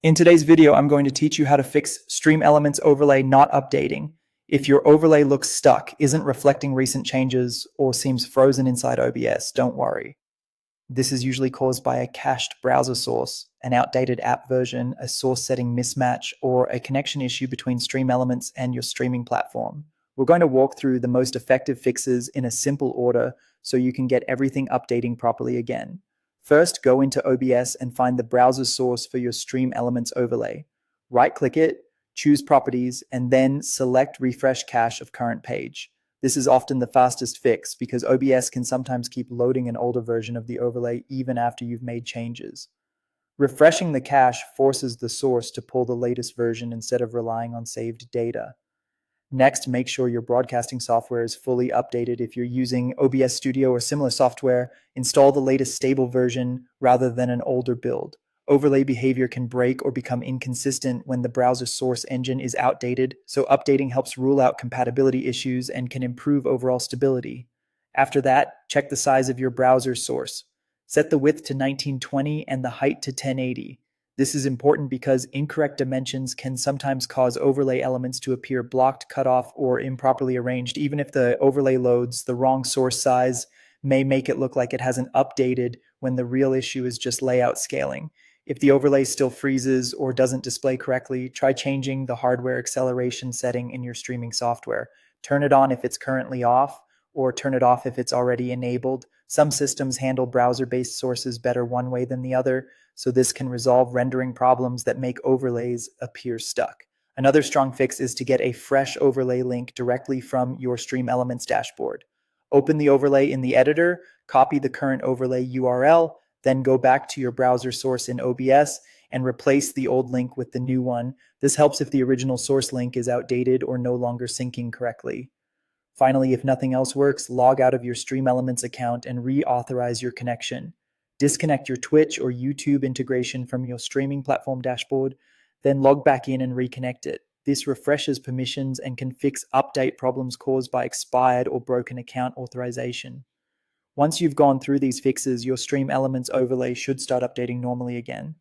In today's video, I'm going to teach you how to fix StreamElements overlay not updating. If your overlay looks stuck, isn't reflecting recent changes, or seems frozen inside OBS, don't worry. This is usually caused by a cached browser source, an outdated app version, a source setting mismatch, or a connection issue between StreamElements and your streaming platform. We're going to walk through the most effective fixes in a simple order so you can get everything updating properly again. First, go into OBS and find the browser source for your StreamElements overlay. Right-click it, choose Properties, and then select Refresh Cache of Current Page. This is often the fastest fix because OBS can sometimes keep loading an older version of the overlay even after you've made changes. Refreshing the cache forces the source to pull the latest version instead of relying on saved data. Next, make sure your broadcasting software is fully updated. If you're using OBS Studio or similar software, install the latest stable version rather than an older build. Overlay behavior can break or become inconsistent when the browser source engine is outdated, so updating helps rule out compatibility issues and can improve overall stability. After that, check the size of your browser source. Set the width to 1920 and the height to 1080. This is important because incorrect dimensions can sometimes cause overlay elements to appear blocked, cut off, or improperly arranged. Even if the overlay loads, the wrong source size may make it look like it hasn't updated when the real issue is just layout scaling. If the overlay still freezes or doesn't display correctly, try changing the hardware acceleration setting in your streaming software. Turn it on if it's currently off, or turn it off if it's already enabled. Some systems handle browser-based sources better one way than the other, so this can resolve rendering problems that make overlays appear stuck. Another strong fix is to get a fresh overlay link directly from your StreamElements dashboard. Open the overlay in the editor, copy the current overlay URL, then go back to your browser source in OBS and replace the old link with the new one. This helps if the original source link is outdated or no longer syncing correctly. Finally, if nothing else works, log out of your StreamElements account and reauthorize your connection. Disconnect your Twitch or YouTube integration from your streaming platform dashboard, then log back in and reconnect it. This refreshes permissions and can fix update problems caused by expired or broken account authorization. Once you've gone through these fixes, your StreamElements overlay should start updating normally again.